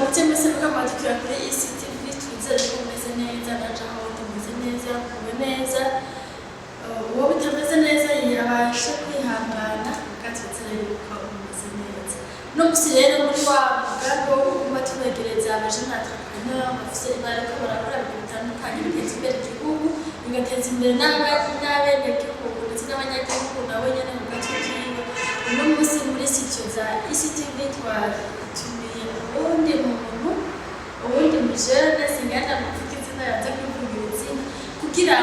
Mwaramutse mwese mukamatira kuri ICTV twizere ko meze neza naje aho tumeze neza kuba neza uwo bitameze neza yabasha kwihangana gatwizere ko meze neza no musirere muri wa mugambi wo kuma tubegereza abajana entrepreneur bafise ibara ko barakora ibintu bitandukanye biteza imbere igihugu bigateza imbere n'abenegihugu ndetse n'abanyagihugu nabo nyene mu gace kiwe uno munsi muri studio za ICTV twatumiye ubundi muntu ubundi mujene singana mufite izina yaza kwivugira izina kugira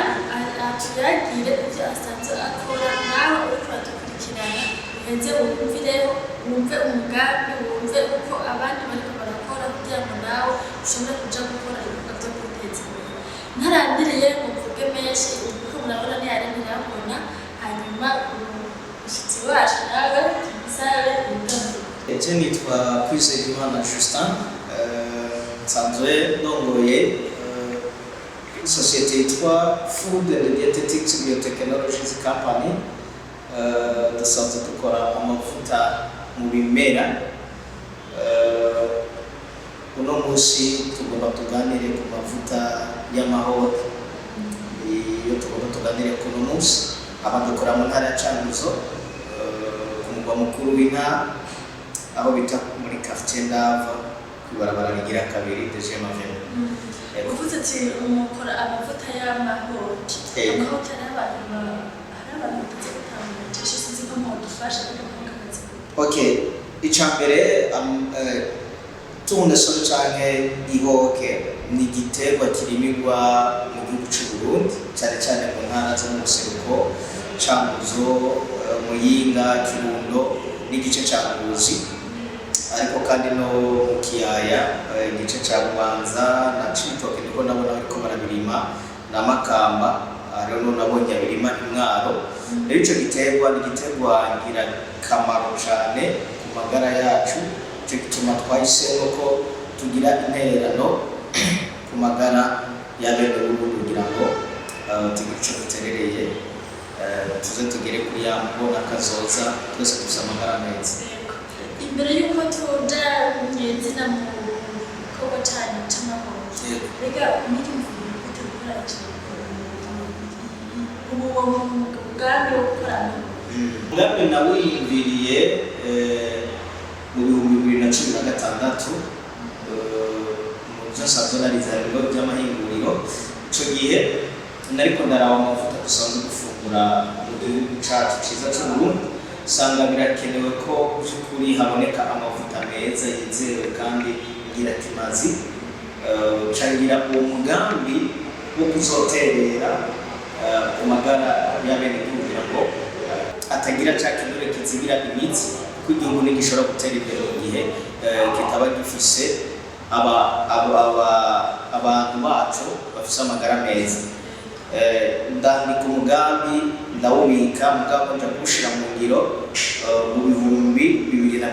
atuyagire ivyo asanzwe akora nawe uriko atukurikirana uhenze wumvireho wumve umugambi wumve uko abandi bariko barakora kugira ngo nawe ushobore kuja gukora ibikorwa vyo kwiteza imbere ntarandiriye ngo mvuge menshi kuko murabona ntiyarindi nabona hanyuma umushyitsi wacu nawe tumusabe ibiganiro. Je nitwa Kwizeyimana Justin nsanzwe ndongoye societe yitwa Food and Dietetics Biotechnologies Company dusanzwe dukora amavuta mu bimera uno munsi tugomba tuganire ku mavuta y'amahoro iyo tugomba tuganire ku uno munsi abadukora mu ntara ya Cankuzo ku mugwa mukuru w'intara aho bita muri quartier Ndava kwibarabara rigira kabiri deuxième avenue. Uvuze ati umukora amavuta y'amahoro amavuta y'abantu ndetse gutanga sinzi ko mudufasha kukazi. Okay, icambere tunasoro canke ihoke ni igiterwa kirimirwa mu gihugu cy'u Burundi cyane cyane mu ntara zo mu Buseruko Cankuzo Muyinga Kirundo n'igice ca Ngozi ariko kandi no mu Kiyaya igice ca Bubanza na Cibitoke niko nabona ariko barabirima na Makamba rero nabonye abirima Imwaro rero ico giterwa ni igiterwa ngira kamaro cyane ku magara yacu cyo gituma twahisemo ko tugira intererano ku magara y'abene Burundi kugira ngo tugire ico duterereye tuze tugere kuri ya mbona kazoza twese tuza amagara meza. Imbere yuko tuja nyezina mu koba cyane cy'amahoro rega muri mvuye gutegura ubu mugambi wo gukorana mugambi nawiyumviriye mu 2016 mu byasanzwe nariza ibigo by'amahinguriro ico gihe nariko ndaraba amavuta dusanzwe gufungura mu gihugu cacu ciza cy'u Burundi sanga birakenewe ko byukuri haboneka amavuta meza yizewe kandi ngira kimazi cangira uwo mugambi wo kuzoterera ku magara y'abene kugira ngo atagira cyakinure kizigira imitsi kuko igihugu nigishobora gutera imbere mu gihe kitaba gifise abantu bacu bafise amagara meza ndandika umugambi ndawubika mugabo nja gushira mu ngiro mu 2022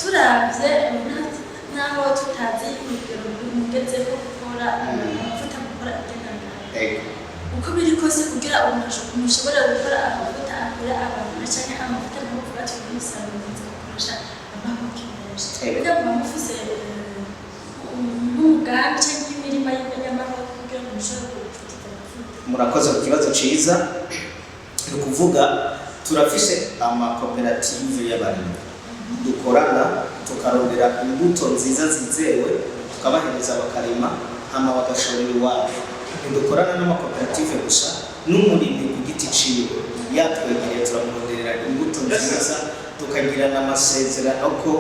turavye naho tutazi urugero mugeze ko gukora amavuta gukora igendanwa uko biri kose kugira umushobora gukora amavuta akora abantu cyane amavuta no kuvuga ati umusaruro nzakoresha amavuta menshi rega mufise umugambi cyangwa imirima y'amahoro kugira ngo mushobore gufata murakoze ku kibazo ciza no kuvuga turafise amakoperative y'abarimyi dukorana tukarondera imbuto nziza zizewe tukabahereza bakarima hama bagashorera iwabo dukorana n'amakoperative gusa n'umurimyi ku giti ciwe yatwegereye turamuronderera imbuto nziza tukagira n'amasezerano ko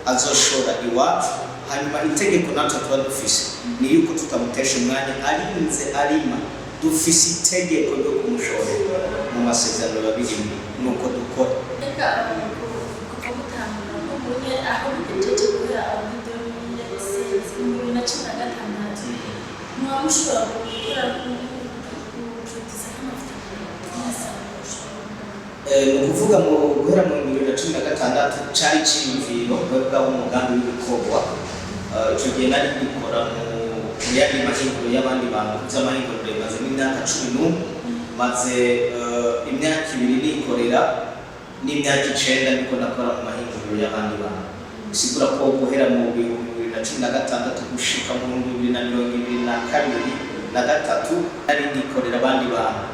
azoshora iwabo hanyuma itegeko natwe tuba dufise ni yuko tutamutesha umwanya arinze arima dufise itegeko ryo kumushorera mu masezerano babirimo nuko dukora aho bigejeje kubera abido y'isi na cumi na gatandatu mwamushobora gukora kujugiza amavuta ni ukuvuga ngo guhera mu 2016 cari ciyumviro bwa umugambi w'ibikorwa ico gihe nari gukora mu yandi mahinguriro y'abandi bantu by'amahinguriro maze imyaka 11 maze imyaka 2 nikorera n'imyaka 9 niko nakora mu mahinguriro y'abandi bantu bisigura ko guhera mu 2016 gushika mu 2022 na gatatu ari nikorera abandi bantu.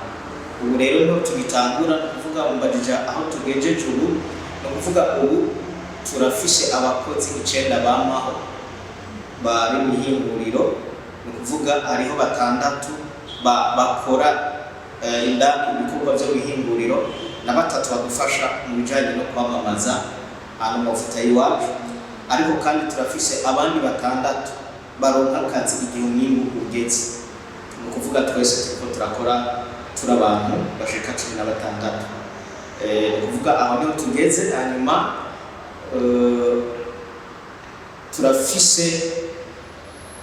Ubu rero no tubitangura kuvuga umbajija aho tugejeje ubu no kuvuga ubu turafise abakozi 9 bamaho bari mu hinguriro, no kuvuga hariho batandatu bakora indani ibikorwa byo bihinguriro na batatu badufasha mu bijanye no kwamamaza amavuta y'iwacu, ariko kandi turafise abandi batandatu baronka akazi igihe umwimbu ugeze. No kuvuga twese turiko turakora turabantu bashika 16. No kuvuga aho niho tugeze. Hanyuma turafise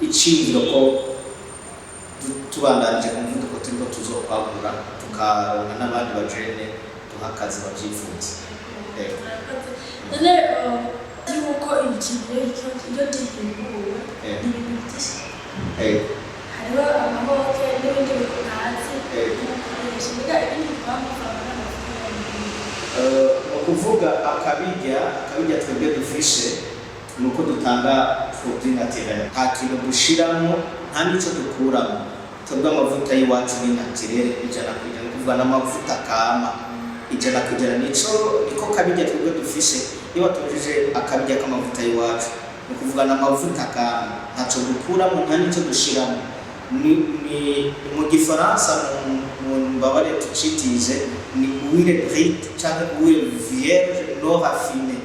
icingiro ko tubandanije ku muvuduko turiko tuzokwagura tukaronka n'abandi bajene duha akazi bavyifuza. None yuko ikintu iyo gihinguwe n'ibintu byinshi hariho amahoke n'ibindi bikonazi biga ibindi bamufana kuvuga akabirya twebwe dufishe nuko dutanga produit naturel, nta kintu dushiramo nta nico dukuramo. Twebwe amavuta y'iwacu ni naturel 100%, kuvuga n'amavuta kama 100%. Niko kabirya twebwe dufishe. Iyo tujije akabirya k'amavuta y'iwacu no kuvuga n'amavuta kama ntaco dukuramo nta nico dushiramo. Ni mu gifaransa mu mbabare tucitije ni huile brute cyangwa huile vierge non raffinée.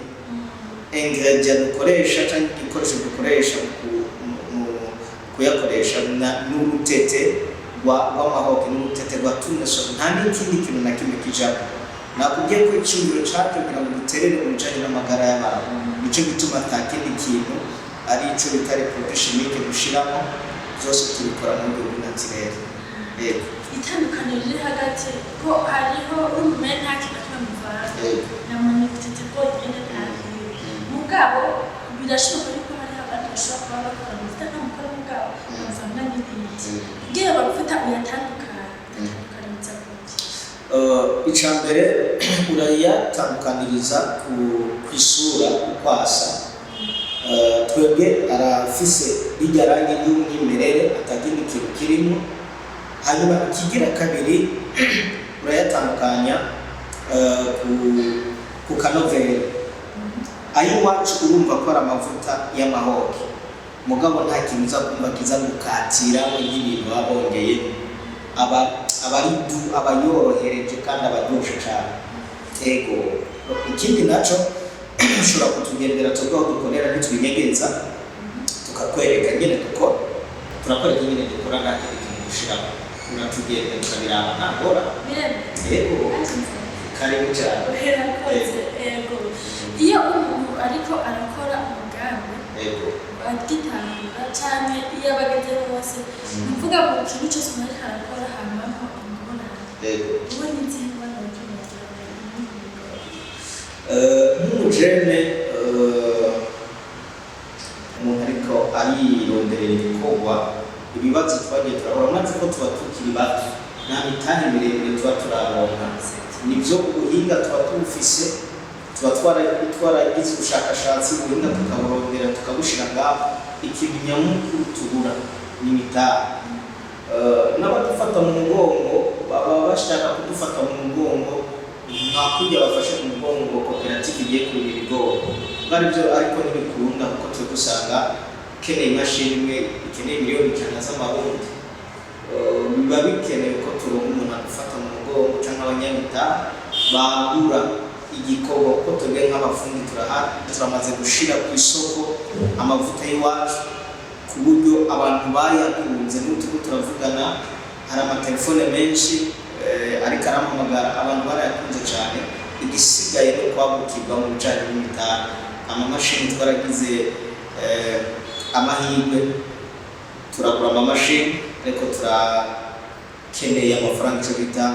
Ingredient dukoresha cyangwa igikoresho dukoresha mu kuyakoresha n'urutete rw'amahoke n'urutete rwa tunesho, nta n'ikindi kintu na kimwe kijamo. Nakubwiye ko icungiro cyacu kugira ngo duterere mu bijanye n'amagara y'abantu, nico gituma nta kindi kintu ari ico bitari produit chimique dushiramo, byose tubikora mu buryo naturel. Itandukaniro riri hagati ko hariho urume nta kintu cy'amuvanga na manipulate ko igenda ntazi mugabo birashoboka yuko hari abandi bashobora kuba bakora amavuta n'amukora mugabo bavanga n'ibindi kugira bagufata uyatandukaniza icambere urayatandukaniriza ku isura ukwasa. Twebwe arafise rijya rangi y'umwimerere atagindi kintu kirimo. Hanyuma ikigira kabiri urayatandukanya ku kanovera. Ayo wacu urumva ko amavuta y'amahoke mugabo nta kintu uza kumva kiza gukatira n'ibintu babongeye abayorohereje kandi abaryoshe cyane. Ego ikindi naco ushobora kutugendera tugaho dukorera ntitwinyegeza tukakwereka nyine turakwereka nyine dukora nta kintu dushiramo, uratugenda tukabiraba ntagora. Ego karibu cyane. Ego iyo umuntu ariko arakora umugambi agitangura cyane iyo abageze bose mvuga mu kintu cyose umuntu ariko arakora hambamo ingorane. Ubu ni nzima nk'umujene umuntu ariko arironderera ibikorwa, ibibazo twagiye turabona maze ko tuba tukiri bato nta mitahe miremire tuba turaronka. Nibyo ubuhinga tuba tubufise, tuba twaragize ubushakashatsi ubuhinga tukaburondera tukabushira ngaho. Ikintu nyamukuru tubura ni imitahe. N'abadufata mu mugongo baba bashaka kudufata mu mugongo nka kujya bafashe mu mugongo koperative igiye kurira ibigori. Byo ariko ntibikunda kuko twe dusanga ukeneye imashini imwe ikeneye miliyoni 100 z'amarundi. Biba bikenewe ko turonka umuntu adufata mu mugongo cyangwa abanyamitahe bagura igikorwa ko twebwe nk'abafundi turamaze gushira ku isoko amavuta y'iwacu ku buryo abantu bayakunze. n'utuko turavugana hari amatelefone menshi ariko arampamagara, abantu barayakunze cyane. Igisigaye no kwagukirwa mu bijanye n'imitahe. Amamashini twaragize amahirwe turagura amamashini, ariko turakeneye amafaranga icyo bita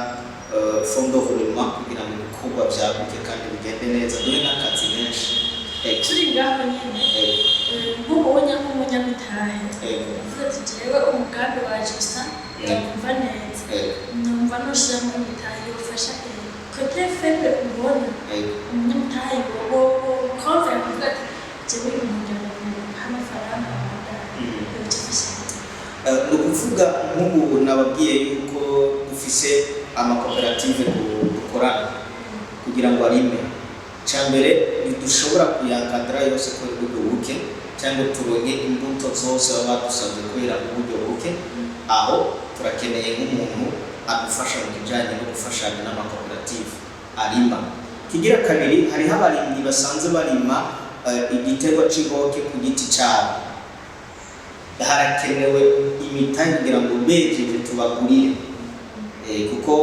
fondo huruma kugira ngo ibikorwa byaguke kandi bigende neza, duhe n'akazi menshi. Turi ngaho nyine nk'umunyamitahe uvuga ati jewe umugambi wa Justin ndakumva neza numva nushiramo imitahe yofasha kote faible ubona umunyamutayi wo konza yavuga ati jewe umujyana amafaranga ni ukuvuga nk'ubu nababwiye yuko dufise amakoperative dukorana kugira ngo arime cyambere ntidushobora kuyankadira yose ko uburyo buke cyangwa turonke imbuto zose baba badusabye kwera uburyo buke aho turakeneye nk'umuntu adufasha mu bijyanye no gufashanya n'amakoperative arima. Kigira kabiri hariho abarimyi basanze barima igiterwa cy'ihoke ku giti cyabo, harakenewe imitahe kugira ngo bejeje tubagurire kuko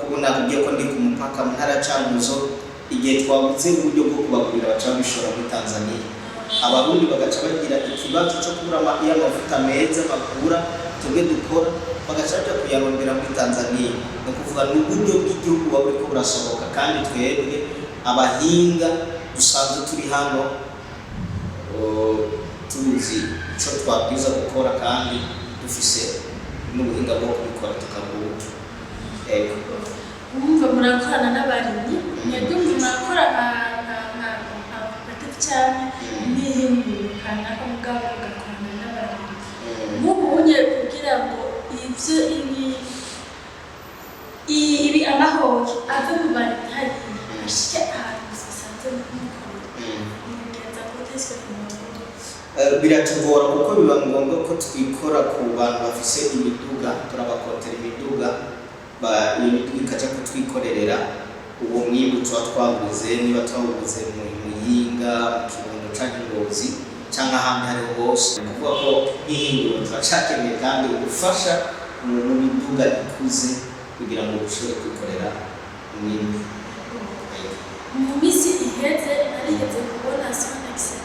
kubona kubyo ko ndi ku mupaka mu ntara Cankuzo igihe twabuze uburyo bwo kubagurira baca bishora muri Tanzania, abarundi bagaca bagira ikibazo cyo kubura amavuta meza bakura twebwe dukora bagaca bajya kuyarondera muri Tanzania. Ni ukuvuga n'uburyo bw'igihugu buba buriko burasohoka kandi twebwe abahinga dusanzwe turi hano tuzi icyo twabwiza gukora kandi dufise n'ubuhinga bwo kubikora tukabura. Umva murakorana n'abarimyi mwebwe murakora koperative cyane n'ihingurukana ko mugabo ugakorana n'abarimyi nk'ubunye kugira ngo ibyo ibi amahoke ave mu barimyi hariya ashike ahantu bisanzwe mukora ngenza kuteswe biratugora kuko biba ngombwa ko twikora ku bantu bafise imiduga, turabakotera imiduga imiduga ikaja kutwikorerera uwo mwimbu tuba twaguze, niba twawuguze mu Muyinga, mu Kirundo canke Ngozi canke ahandi hariho hose. Ni ukuvuga ko nk'ihinguro turacakeneye kandi gufasha mu miduga ikuze kugira ngo dushobore kwikorera umwimbu. Mu minsi iheze narigeze kubona son excellence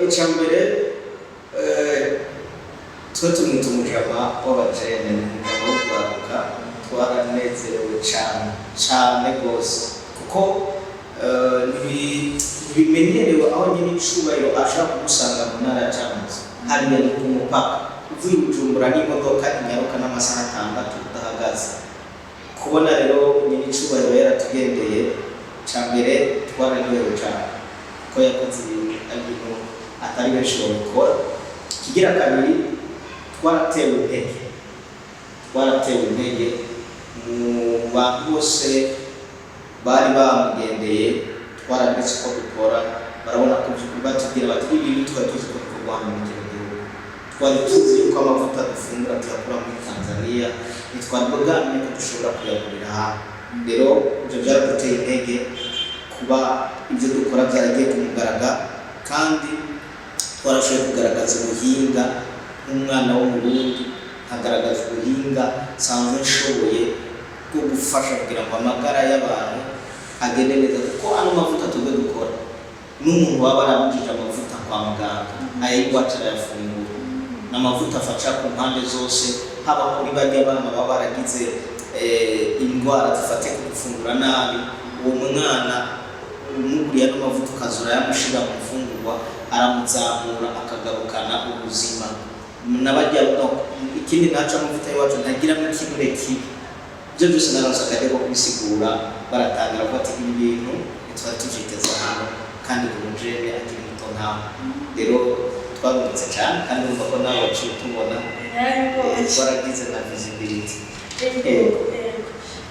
icambere twe tumwita umujama w'abajene, umujama wo kubaruka, twaranezerewe cane gose kuko bimenyerewe aho nyine icubahiro ashaka kugusanga mu ntara ya Cankuzo hariya ni ku mupaka uvuye Bujumbura n'imodoka inyaruka n'amasaha 6 udahagaze. Kubona rero nyine icubahiro yaratugendeye cambere twararyohewe cane ko yakoze ibintu atari benshi babikora. Kigira kabiri twaratewe intege mu bantu bose bari bamugendeye, twarabetse ko dukora barabona ko batubwira bati ibi twari tuzi ko bikorwa mu gihugu, twari tuzi yuko amavuta dufungura tuyakura muri Tanzania, ntitwari bwamye ko dushobora kuyagurira hano. Rero ibyo byaraduteye intege kuba ibyo dukora byaragiye ku mugaragaro kandi twarashoboye kugaragaza ubuhinga nk'umwana wo mu Burundi, hagaragaza ubuhinga sanzwe nshoboye bwo gufasha kugira ngo amagara y'abantu agende neza, kuko ano mavuta tugwe dukora n'umuntu waba arabujije amavuta kwa muganga ayigwaca arayafungura, n'amavuta afasha ku mpande zose, haba kuri bajya abana baba baragize indwara zifate ku gufungura nabi, uwo mwana umuguriye n'amavuta ukazura yamushira mu mfungurwa aramuzamura akagarukana ubuzima n'abajya ikindi naca amavuta y'iwacu ntagira n'ikinure kibi. Ibyo byose naronse akajya ko kubisigura baratangira bati ibi bintu twari tujiteza hano kandi umujene akiri muto nkawe. Rero twabonetse cyane kandi urumva ko nawe waciye tubona twaragize na visibility.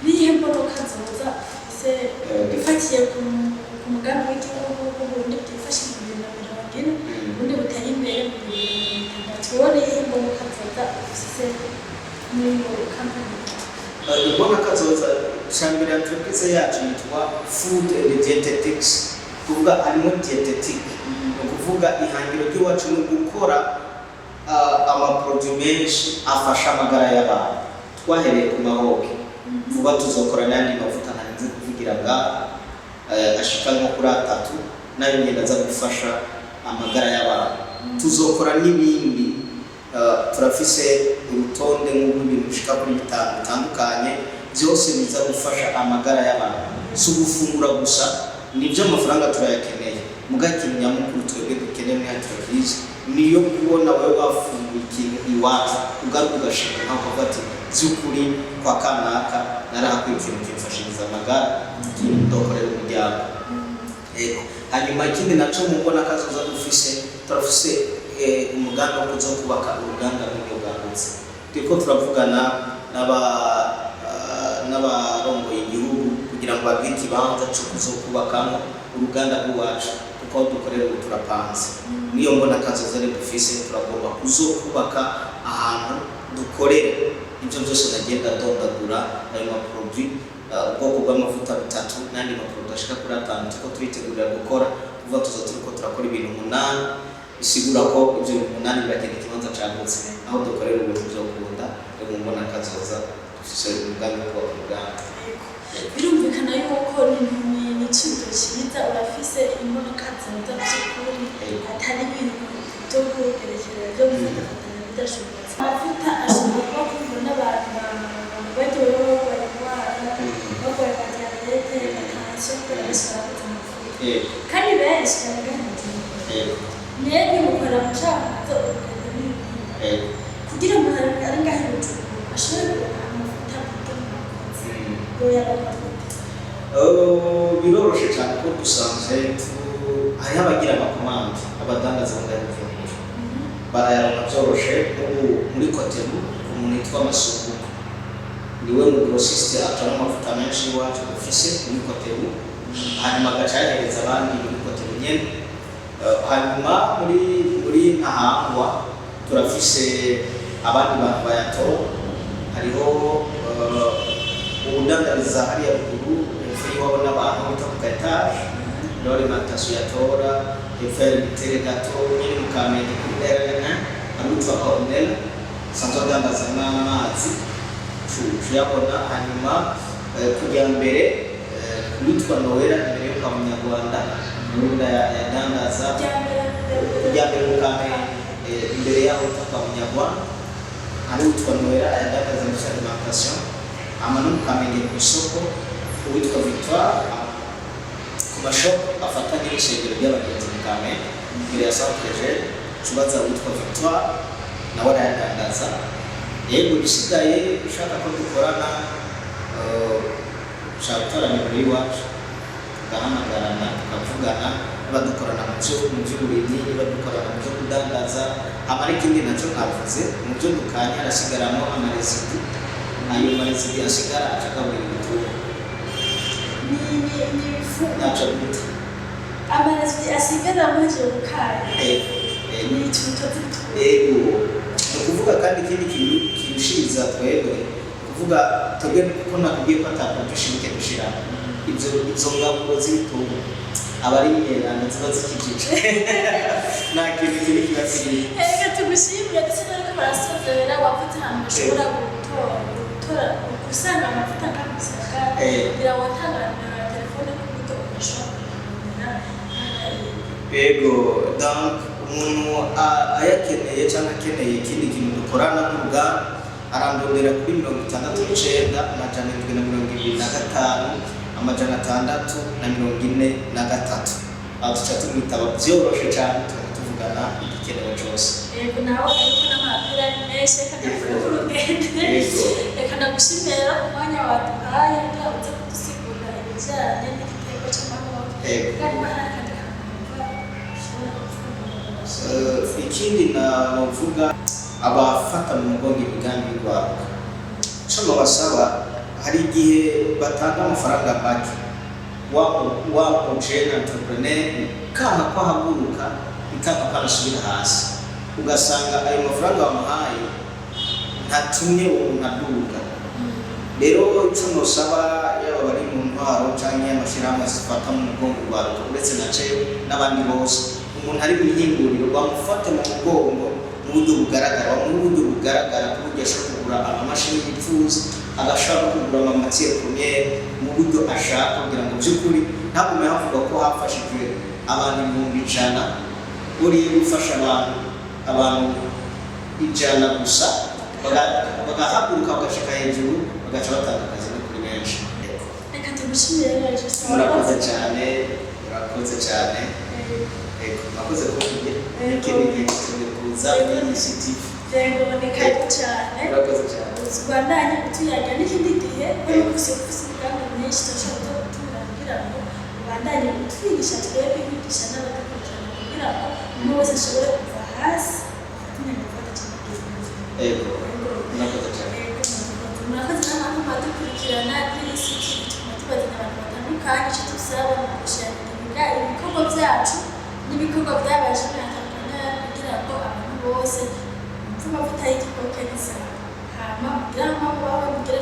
Nihe mboroka nzoza ifatiye ku mugambi w'igihugu w'uburundi bwifashe mu 2020 ubundi buteye imbere mu 2060 tubone mboroka nzoza ufise muri kampani. Mbona kazoza shambira entreprise yacu yitwa Food and Dietetics, kuvuga harimo dietetic, kuvuga ihangiro ry'iwacu ni gukora amaproduit menshi afasha amagara y'abantu. Twahereye ku mahoke, vuba tuzokora n'andi mavuta ntarinze kuvugira ashika nko kuri 3 nayo ngenda za gufasha amagara y'abantu. Tuzokora n'ibindi turafise urutonde nk'ibintu bishika kuri 5 bitandukanye byose biza gufasha amagara y'abantu. Si gufungura gusa nibyo amafaranga turayakeneye mugakinya mukuru twebwe dukeneye muri entreprise niyo kubona wewe wafunguye ikintu iwacu ugaruka ugashaka nkaho ukavuga ati by'ukuri kwa kanaka narahakwiye ikintu kimfashiriza amagara ndokorera umuryango. Hanyuma ikindi naco mubona kazoza turafise umugambi wo kuza kubaka uruganda rw'ibyo bwagutse. Turiko turavugana n'abarongoye igihugu kugira ngo bagire ikibanza cyo kuzokubakamo uruganda rw'iwacu kuko dukorera ubu turapanze. Niyo mbona kazoza rero dufise turagomba kuzokubaka ahantu dukorera ibyo byose nagenda ndondagura ayo maproduit ubwoko bw'amavuta butatu n'andi maproduit ashika kuri 5 tuko turitegurira gukora kuva turiko turakora ibintu 8 isigura ko ibyo 8 biragenda ikibanza cyagutse aho dukorera ubu byo kunda rero mbona kazoza dufise umugambi wo kuruganda. Birumvikana yuko ni ikintu cyiza urafise imbona kazoza cy'ukuri atari ibintu byo kugerekereza byo gufatanya bidashobotse. Amavuta ashobora kuba n'abantu bagiye bakora diabete bakanse kuri restaurant kandi benshi baraganira nege mukora mucamanza kugira ngo ari ngaho ashobora amavuta biroroshe cyane ko dusanzwe hariho abagira amakomande abadandaza b'ingano barayaronka byoroshe muri Kotemu umuntu yitwa Masuku niwe mu grossiste atanga amavuta menshi iwacu dufise muri Kotemu hanyuma agacahereza abandi muri Kotemu nyene. Hanyuma muri Ntahangwa turafise abandi bantu bayatora hariho ubudandariza hariya ruguru hepfo y'iwabo n'abantu bita ku Etage Lore Matasu yatora hepfo ya Bitere gato nyine mu Kamenge kuri Derena abitwa Cornel sanzwe adandaza n'amazi tuyabona. Hanyuma kujya mbere witwa Noella imbere yo kwa Munyarwanda n'undi yadandaza kujya mbere mu Kamenge imbere yaho kwa Munyarwanda hari witwa Noella yadandaza muri alimentation amano mu Kamenge ku isoko witwa Victoire ku mashop afatanye n'ishengero ry'abagenzi mu Kamenge imbere ya Centre Jeune kibaza witwa Victoire nawe aradandaza. Yego bisigaye ushaka ko dukorana shataranye muri wacu gahamagarana tukavugana badukorana mu by'uburimyi badukorana mu byo kudandaza amara ikindi nacyo nkavuze mu byo dukanya arasigaramo amarezidi ayo marezidi asigara acagaburira ibitungwa ni ifu naco bita amarezidi asigara muri cyo gukanya ni itunto kuvuga kandi ikindi kirushiriza twebwe kuvuga twebwe ko nakubwiye ko atakodushirike dushira izo ngaburo z'ibitungwa abari imyerana ziba zikijije nta kintu kiri kibasiriye. Reka tugushimire ndetse n'ariko barasozera wavuze ahantu bashobora gutora gusanga amavuta akamusaka kugira ngo watanganira telefone ku buryo udashobora kubona. Yego donc umuntu ayakeneye cyangwa akeneye ikindi kintu dukorana n'uruganda arandondera kuri 69 amajana 725 amajana 643 aho tuca tumwitaba byoroshe cyane tuvugana igikenewe cyose. Yego nawe ariko n'amapira menshi kandi urugende reka nagushimira umwanya waduhaye ndabuze kudusigura ibijyanye n'igitego cy'amahoro kandi bahakana ikindi navuga abafata mu mugongo imigambi y'urwaruka cyo basaba hari igihe batanga amafaranga make wa jeune entrepreneur kana ko haguruka itaka parasubira hasi ugasanga ayo mafaranga bamuhaye ntatumye umuntu aduka. Rero icyo nosaba yaba bari mu ntwaro cyangwa amashirahamwe zifata mu mugongo urwaruka uretse na cyo n'abandi bose umuntu ari mu ihinguriro bamufate mu mugongo mu buryo bugaragara ku buryo ashobora kugura amamashini yifuza agashaka kugura amamatiere premiere mu buryo ashaka kugira ngo by'ukuri ntagume havuga ko hafashijwe abantu 100 uri gufasha abantu 100 gusa bagahaguruka bagashika hejuru bagaca batanga akazi no kuri benshi. Reka ndagushimiye rero murakoze cyane murakoze cyane murakoze kumbwira ikindi kuza muri CCTV yego ni karibu cyane murakoze cyane Rwandanye tuyaga n'ikindi gihe no kufise kandi myinshi tashobora gutura kugira ngo Rwandanye twigisha twebwe kwigisha n'abadukurikirana kugira ngo umuntu wese ashobore kuva hasi afatanye gufata cyane murakoze cyane murakoze n'abantu badukurikirana kuri CCTV tubazana abantu batandukanye icyo dusaba mu gushyira ibikorwa byacu n'ibikorwa by'abaje batandukanye kugira ngo abantu bose amavuta y'igikoko neza hama kugira ngo babe mugere